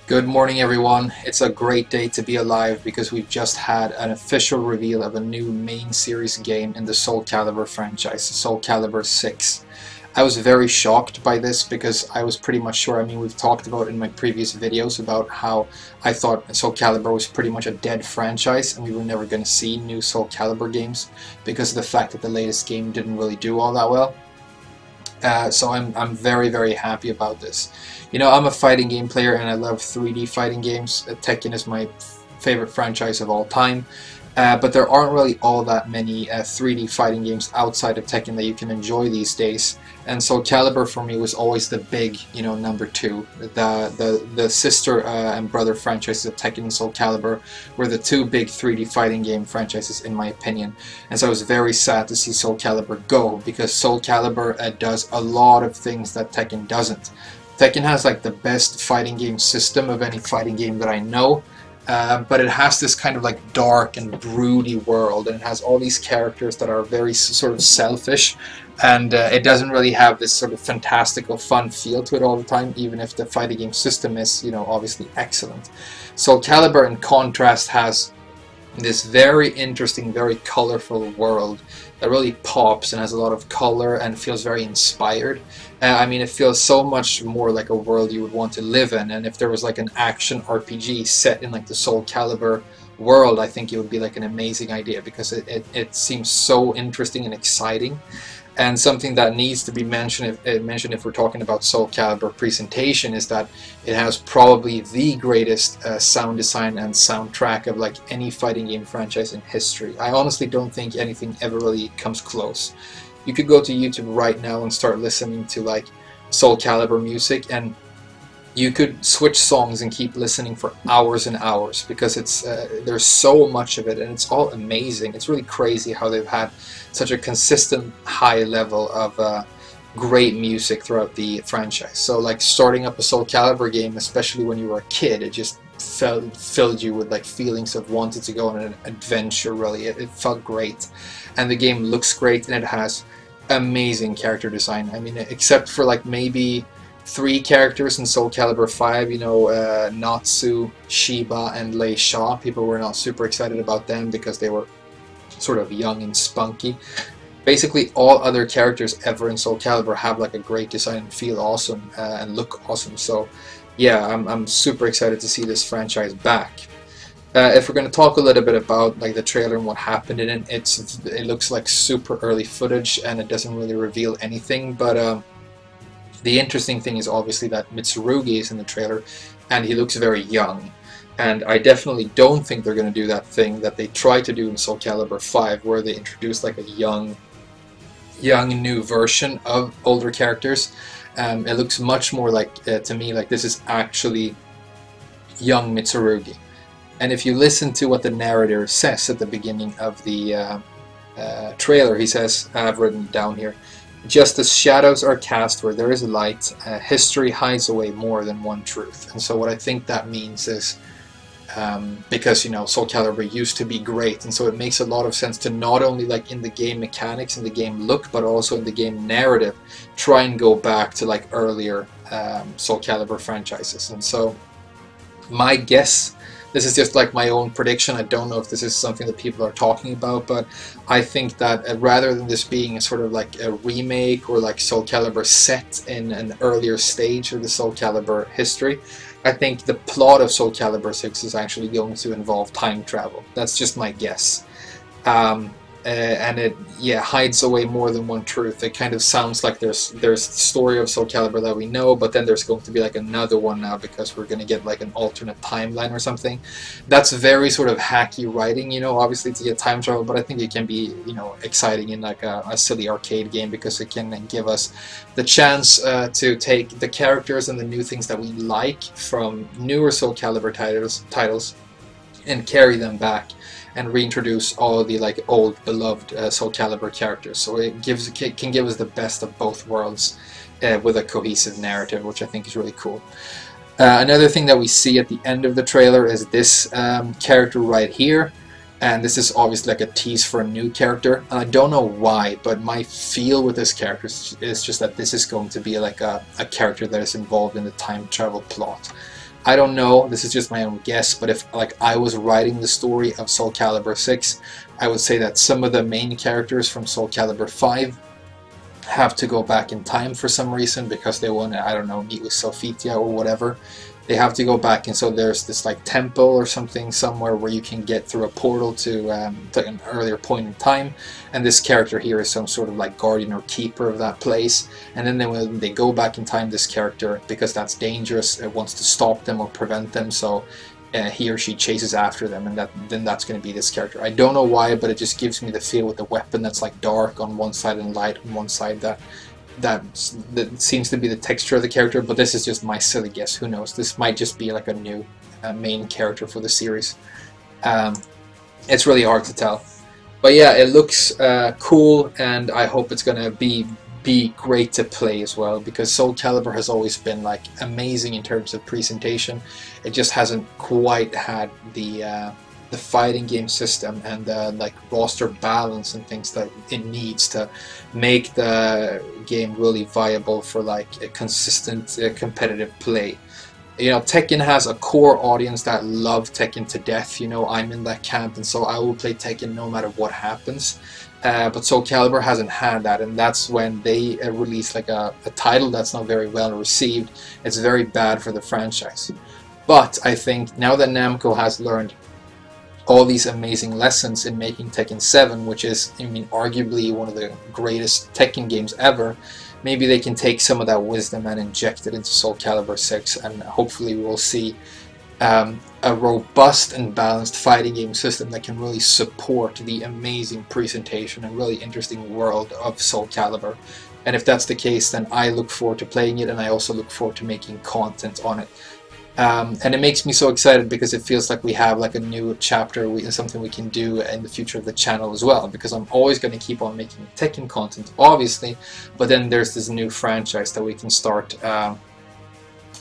Good morning, everyone. It's a great day to be alive because we've just had an official reveal of a new main series game in the Soul Calibur franchise, Soul Calibur 6. I was very shocked by this because I was pretty much sure, we've talked about in my previous videos about how I thought Soul Calibur was pretty much a dead franchise and we were never going to see new Soul Calibur games because of the fact that the latest game didn't really do all that well. So I'm very, very happy about this. You know, I'm a fighting game player and I love 3D fighting games. Tekken is my favorite franchise of all time. But there aren't really all that many 3D fighting games outside of Tekken that you can enjoy these days. And so Calibur for me was always the big, number two. The sister and brother franchises of Tekken and Soul Calibur were the two big 3D fighting game franchises in my opinion. And so I was very sad to see Soul Calibur go because Soul Calibur does a lot of things that Tekken doesn't. Tekken has like the best fighting game system of any fighting game that I know. But it has this kind of like dark and broody world, and it has all these characters that are very sort of selfish, and it doesn't really have this sort of fantastical fun feel to it all the time, even if the fighting game system is, obviously excellent. So Calibur, in contrast, has this very interesting, very colorful world that really pops and has a lot of color and feels very inspired. It feels so much more like a world you would want to live in, and if there was like an action RPG set in like the Soul Calibur world, I think it would be like an amazing idea because it seems so interesting and exciting. And something that needs to be mentioned if we're talking about Soul Calibur presentation is that it has probably the greatest sound design and soundtrack of like any fighting game franchise in history. I honestly don't think anything ever really comes close. You could go to YouTube right now and start listening to like Soul Calibur music, and you could switch songs and keep listening for hours and hours because it's there's so much of it and it's all amazing. It's really crazy how they've had such a consistent high level of great music throughout the franchise. So like starting up a Soul Calibur game, especially when you were a kid, it just filled you with like feelings of wanting to go on an adventure. Really, it felt great, and the game looks great, and it has amazing character design. Except for like maybe 3 characters in Soul Calibur 5, Natsu, Shiba, and Lei Sha. People were not super excited about them because they were sort of young and spunky. Basically, all other characters ever in Soul Calibur have like a great design and feel awesome and look awesome. So, yeah, I'm super excited to see this franchise back. If we're going to talk a little bit about like the trailer and what happened in it, it looks like super early footage and it doesn't really reveal anything. But the interesting thing is obviously that Mitsurugi is in the trailer, and he looks very young. And I definitely don't think they're going to do that thing that they tried to do in Soul Calibur 5, where they introduced like a young new version of older characters. It looks much more like, to me, like this is actually young Mitsurugi. And if you listen to what the narrator says at the beginning of the trailer, he says, I've written it down here, "Just as shadows are cast where there is light, history hides away more than one truth." And so what I think that means is, because Soul Calibur used to be great, and so it makes a lot of sense to not only like in the game mechanics and the game look, but also in the game narrative, try and go back to like earlier Soul Calibur franchises. And so my guess, this is just like my own prediction, I don't know if this is something that people are talking about, but I think that rather than this being a sort of like a remake or like Soul Calibur set in an earlier stage of the Soul Calibur history, I think the plot of Soul Calibur 6 is actually going to involve time travel. That's just my guess. And it, hides away more than one truth. It kind of sounds like there's the story of Soul Calibur that we know, but then there's going to be like another one now because we're going to get like an alternate timeline or something. That's very sort of hacky writing, obviously to get time travel, but I think it can be, exciting in like a silly arcade game because it can give us the chance to take the characters and the new things that we like from newer Soul Calibur titles and carry them back and reintroduce all the like old beloved Soul Calibur characters. So it can give us the best of both worlds with a cohesive narrative, which I think is really cool. Another thing that we see at the end of the trailer is this character right here, and this is obviously like a tease for a new character. I don't know why, but my feel with this character is just that this is going to be like a character that is involved in the time travel plot. I don't know, this is just my own guess, but if like I was writing the story of Soul Calibur 6, I would say that some of the main characters from Soul Calibur 5 have to go back in time for some reason because they want to, I don't know, meet with Sophitia or whatever. They have to go back, and so there's this like temple or something somewhere where you can get through a portal to an earlier point in time, and this character here is some sort of like guardian or keeper of that place. And then when they go back in time, this character, because that's dangerous, wants to stop them or prevent them, so he or she chases after them, and then that's going to be this character. I don't know why, but it just gives me the feel with the weapon that's like dark on one side and light on one side, that seems to be the texture of the character. But this is just my silly guess, who knows, this might just be like a new main character for the series. It's really hard to tell, but yeah, it looks cool, and I hope it's gonna be great to play as well, because Soul Calibur has always been like amazing in terms of presentation. It just hasn't quite had the fighting game system and the like roster balance and things that it needs to make the game really viable for like a consistent competitive play. You know, Tekken has a core audience that love Tekken to death. You know, I'm in that camp, and so I will play Tekken no matter what happens. But Soul Calibur hasn't had that, and that's when they release like a title that's not very well received. It's very bad for the franchise. But I think now that Namco has learned all these amazing lessons in making Tekken 7, which is, I mean, arguably one of the greatest Tekken games ever, maybe they can take some of that wisdom and inject it into Soul Calibur 6, and hopefully we'll see a robust and balanced fighting game system that can really support the amazing presentation and really interesting world of Soul Calibur. And if that's the case, then I look forward to playing it, and I also look forward to making content on it. And it makes me so excited because it feels like we have like a new chapter, something we can do in the future of the channel as well, because I'm always going to keep on making Tekken content, obviously, but then there's this new franchise that we can start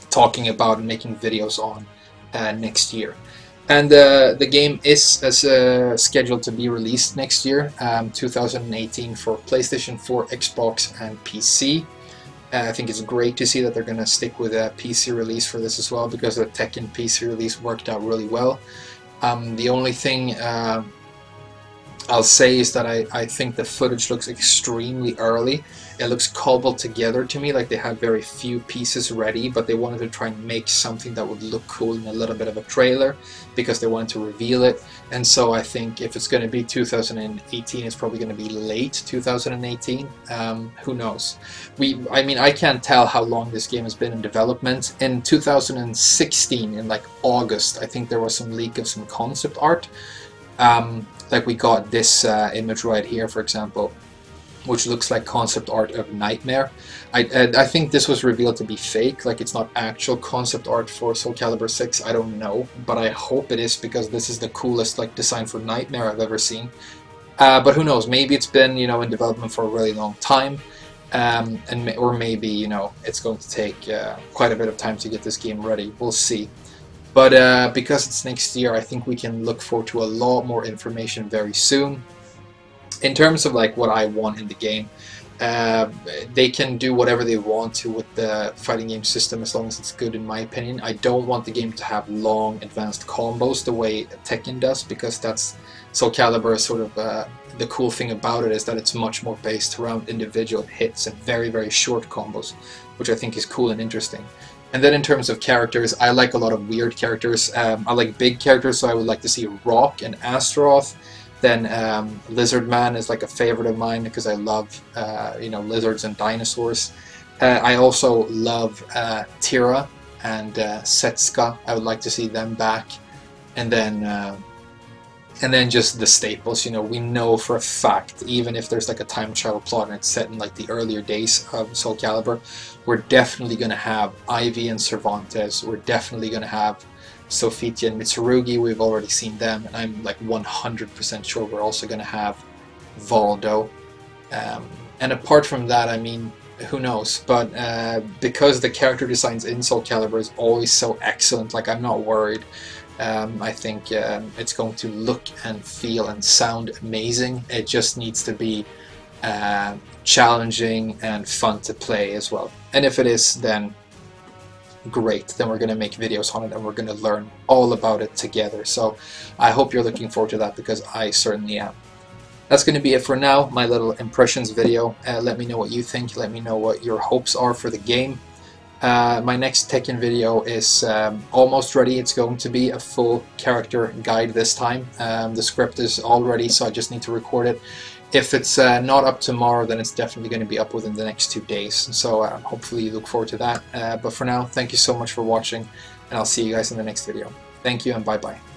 talking about and making videos on next year. And the game is scheduled to be released next year, 2018, for PlayStation 4, Xbox, and PC. I think it's great to see that they're going to stick with a PC release for this as well, because the Tekken PC release worked out really well. The only thing I'll say is that I think the footage looks extremely early. It looks cobbled together to me, like they had very few pieces ready, but they wanted to try and make something that would look cool in a little bit of a trailer, because they wanted to reveal it. And so I think if it's going to be 2018, it's probably going to be late 2018. Who knows? I mean, I can't tell how long this game has been in development. In 2016, in like August, I think there was some leak of some concept art. Like we got this image right here, for example, which looks like concept art of Nightmare. I think this was revealed to be fake, like it's not actual concept art for Soul Calibur 6, I don't know, but I hope it is, because this is the coolest like design for Nightmare I've ever seen. But who knows, maybe it's been, you know, in development for a really long time, or maybe, you know, it's going to take quite a bit of time to get this game ready, we'll see. But because it's next year, I think we can look forward to a lot more information very soon. In terms of like what I want in the game, they can do whatever they want to with the fighting game system, as long as it's good, in my opinion. I don't want the game to have long advanced combos the way Tekken does, because that's Soul Calibur. Sort of the cool thing about it is that it's much more based around individual hits and very, very short combos, which I think is cool and interesting. And then in terms of characters, I like a lot of weird characters. I like big characters, so I would like to see Rock and Astaroth. Then Lizard Man is like a favorite of mine, because I love you know, lizards and dinosaurs. I also love Tira and Setsuka. I would like to see them back. And then just the staples. You know, we know for a fact, even if there's like a time travel plot and it's set in like the earlier days of Soul Calibur, we're definitely going to have Ivy and Cervantes. We're definitely going to have Sophitia and Mitsurugi. We've already seen them, and I'm like 100% sure we're also going to have Voldo. And apart from that, I mean, who knows? But because the character designs in Soul Calibur is always so excellent, like I'm not worried. I think it's going to look and feel and sound amazing. It just needs to be challenging and fun to play as well. And if it is, then great. Then we're going to make videos on it and we're going to learn all about it together. So I hope you're looking forward to that, because I certainly am. That's going to be it for now, my little impressions video. Let me know what you think. Let me know what your hopes are for the game. My next Tekken video is almost ready. It's going to be a full character guide this time. The script is all ready, so I just need to record it. If it's not up tomorrow, then it's definitely going to be up within the next 2 days. So hopefully you look forward to that. But for now, thank you so much for watching, and I'll see you guys in the next video. Thank you, and bye-bye.